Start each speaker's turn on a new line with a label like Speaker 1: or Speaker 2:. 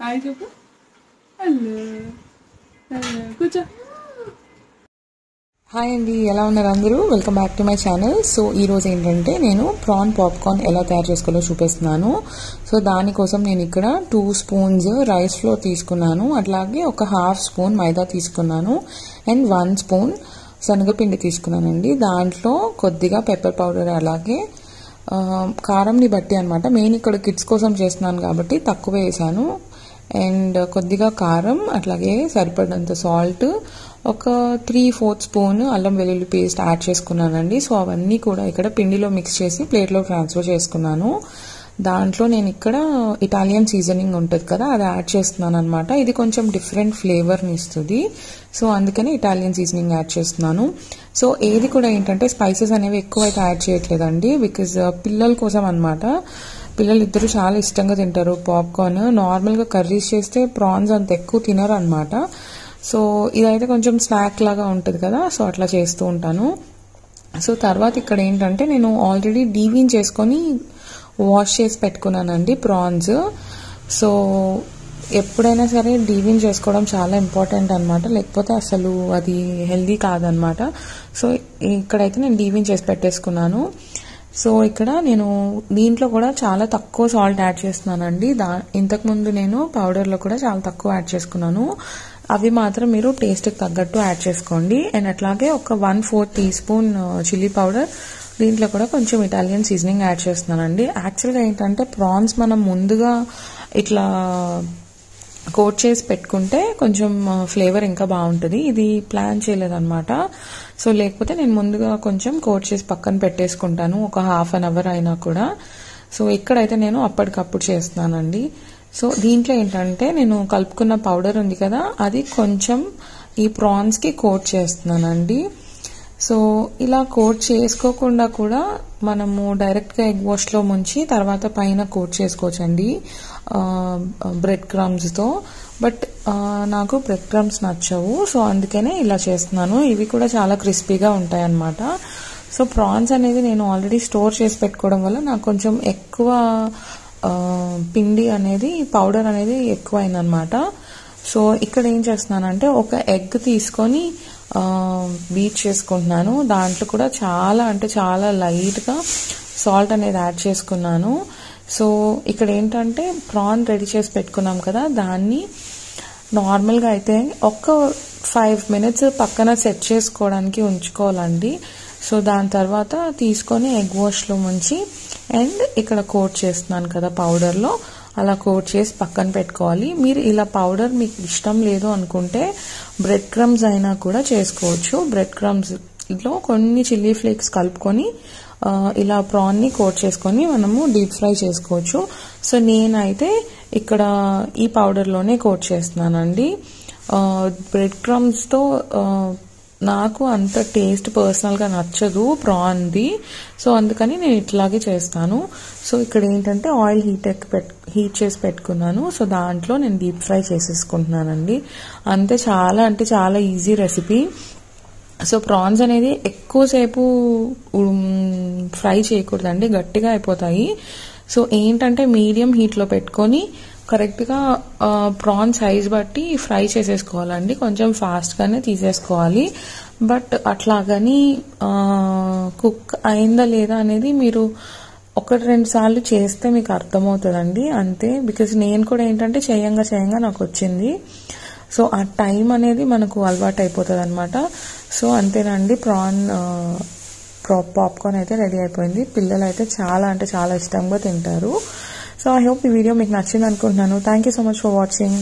Speaker 1: Hi చెప్పు. Hello hello కూర్చో.
Speaker 2: Hi అండి, ఎలా ఉన్నారు అందరూ? Welcome back to my channel. So ఈరోజు ఏంటంటే నేను ప్రాన్ పాప్కార్న్ ఎలా తయారు చేసుకోవాలో చూపిస్తున్నాను. సో దానికోసం నేను ఇక్కడ 2 స్పూన్స్ రైస్ ఫ్లోర్ తీసుకున్నాను, అట్లాగే ఒక హాఫ్ స్పూన్ మైదా తీసుకున్నాను అండ్ 1 స్పూన్ శనగపిండి తీసుకున్నానండి. దాంట్లో కొద్దిగా పెప్పర్ పౌడర్, అలాగే కారంని బట్టి అనమాట. మెయిన్ ఇక్కడ కిడ్స్ కోసం చేస్తున్నాను కాబట్టి తక్కువ వేసాను. అండ్ కొద్దిగా కారం, అట్లాగే సరిపడినంత సాల్ట్, ఒక 3/4 స్పూన్ అల్లం వెల్లుల్లి పేస్ట్ యాడ్ చేసుకున్నానండి. సో అవన్నీ కూడా ఇక్కడ పిండిలో మిక్స్ చేసి ప్లేట్లో ట్రాన్స్ఫర్ చేసుకున్నాను. దాంట్లో నేను ఇక్కడ ఇటాలియన్ సీజనింగ్ ఉంటుంది కదా, అది యాడ్ చేస్తున్నాను అనమాట. ఇది కొంచెం డిఫరెంట్ ఫ్లేవర్ని ఇస్తుంది, సో అందుకని ఇటాలియన్ సీజనింగ్ యాడ్ చేస్తున్నాను. సో ఏది కూడా ఏంటంటే స్పైసెస్ అనేవి ఎక్కువైతే యాడ్ చేయట్లేదండి, బికాజ్ పిల్లల కోసం అనమాట. పిల్లలు ఇద్దరు చాలా ఇష్టంగా తింటారు పాప్కార్న్. నార్మల్గా కర్రీస్ చేస్తే ప్రాన్స్ అంత ఎక్కువ తినరు అనమాట. సో ఇదైతే కొంచెం స్నాక్ లాగా ఉంటుంది కదా, సో అట్లా చేస్తూ ఉంటాను. సో తర్వాత ఇక్కడ ఏంటంటే నేను ఆల్రెడీ డీవిన్ చేసుకొని వాష్ చేసి పెట్టుకున్నానండి ప్రాన్స్. సో ఎప్పుడైనా సరే డీవిన్ చేసుకోవడం చాలా ఇంపార్టెంట్ అనమాట, లేకపోతే అసలు అది హెల్దీ కాదనమాట. సో ఇక్కడైతే నేను డీవిన్ చేసి పెట్టేసుకున్నాను. సో ఇక్కడ నేను దీంట్లో కూడా చాలా తక్కువ సాల్ట్ యాడ్ చేస్తున్నానండి. ఇంతకుముందు నేను పౌడర్లో కూడా చాలా తక్కువ యాడ్ చేసుకున్నాను. అవి మాత్రం మీరు టేస్ట్కి తగ్గట్టు యాడ్ చేసుకోండి. అండ్ అట్లాగే ఒక 1/4 టీ స్పూన్ చిల్లీ పౌడర్, దీంట్లో కూడా కొంచెం ఇటాలియన్ సీజనింగ్ యాడ్ చేస్తున్నానండి. యాక్చువల్గా ఏంటంటే ప్రాన్స్ మనం ముందుగా ఇట్లా కోట్ చేసి పెట్టుకుంటే కొంచెం ఫ్లేవర్ ఇంకా బాగుంటుంది. ఇది ప్లాన్ చేయలేదన్నమాట. సో లేకపోతే నేను ముందుగా కొంచెం కోట్ చేసి పక్కన పెట్టేసుకుంటాను, ఒక హాఫ్ అన్ అవర్ అయినా కూడా. సో ఇక్కడైతే నేను అప్పటికప్పుడు చేస్తున్నానండి. సో దీంట్లో ఏంటంటే నేను కలుపుకున్న పౌడర్ ఉంది కదా, అది కొంచెం ఈ ప్రాన్స్కి కోట్ చేస్తున్నానండి. సో ఇలా కోట్ చేసుకోకుండా కూడా మనము డైరెక్ట్గా ఎగ్ వాష్లో ముంచి తర్వాత పైన కోట్ చేసుకోవచ్చండి బ్రెడ్ క్రమ్స్తో. బట్ నాకు బ్రెడ్ క్రమ్స్ నచ్చవు, సో అందుకనే ఇలా చేస్తున్నాను. ఇవి కూడా చాలా క్రిస్పీగా ఉంటాయి అన్నమాట. సో ప్రాన్స్ అనేది నేను ఆల్రెడీ స్టోర్ చేసి పెట్టుకోవడం వల్ల నాకు కొంచెం ఎక్కువ పిండి అనేది, పౌడర్ అనేది ఎక్కువైందనమాట. సో ఇక్కడ ఏం చేస్తున్నానంటే ఒక ఎగ్ తీసుకొని బీట్ చేసుకుంటున్నాను. దాంట్లో కూడా చాలా అంటే చాలా లైట్గా సాల్ట్ అనేది యాడ్ చేసుకున్నాను. సో ఇక్కడ ఏంటంటే ప్రాన్ రెడీ చేసి పెట్టుకున్నాం కదా, దాన్ని నార్మల్గా అయితే ఒక 5 minutes పక్కన సెట్ చేసుకోవడానికి ఉంచుకోవాలండి. సో దాని తర్వాత తీసుకొని ఎగ్ వాష్లో ముంచి అండ్ ఇక్కడ కోట్ చేస్తున్నాను కదా పౌడర్లో, అలా కోట్ చేసి పక్కన పెట్టుకోవాలి. మీరు ఇలా పౌడర్ మీకు ఇష్టం లేదు అనుకుంటే బ్రెడ్ క్రమ్స్ అయినా కూడా చేసుకోవచ్చు. బ్రెడ్ క్రమ్స్లో కొన్ని చిల్లీ ఫ్లేక్స్ కలుపుకొని ఇలా ప్రాన్ని కోట్ చేసుకొని మనము డీప్ ఫ్రై చేసుకోవచ్చు. సో నేనైతే ఇక్కడ ఈ పౌడర్లోనే కోట్ చేస్తున్నానండి. బ్రెడ్ క్రమ్స్తో నాకు అంత టేస్ట్ పర్సనల్గా నచ్చదు ప్రాన్ది, సో అందుకని నేను ఇట్లాగే చేస్తాను. సో ఇక్కడ ఏంటంటే ఆయిల్ హీట్ చేసి పెట్టుకున్నాను. సో దాంట్లో నేను డీప్ ఫ్రై చేసేసుకుంటున్నానండి. అంతే, చాలా అంటే చాలా ఈజీ రెసిపీ. సో ప్రాన్స్ అనేది ఎక్కువసేపు ఫ్రై చేయకూడదండి, గట్టిగా అయిపోతాయి. సో ఏంటంటే మీడియం హీట్లో పెట్టుకొని కరెక్ట్గా ప్రాన్ సైజ్ బట్టి ఫ్రై చేసేసుకోవాలండి. కొంచెం ఫాస్ట్గానే తీసేసుకోవాలి. బట్ అట్లాగని కుక్ అయిందా లేదా అనేది మీరు 1-2 సార్లు చేస్తే మీకు అర్థమవుతుందండి, అంతే. బికాజ్ నేను కూడా ఏంటంటే చేయంగా నాకు వచ్చింది. సో ఆ టైం అనేది మనకు అలవాటు అయిపోతుంది అనమాట. సో అంతేనండి, ప్రాన్ పాప్కార్న్ అయితే రెడీ అయిపోయింది. పిల్లలు అయితే చాలా అంటే చాలా ఇష్టంగా తింటారు. సో ఐ హోప్ ఈ వీడియో మీకు నచ్చింది అనుకుంటున్నాను. Thank you so much for watching.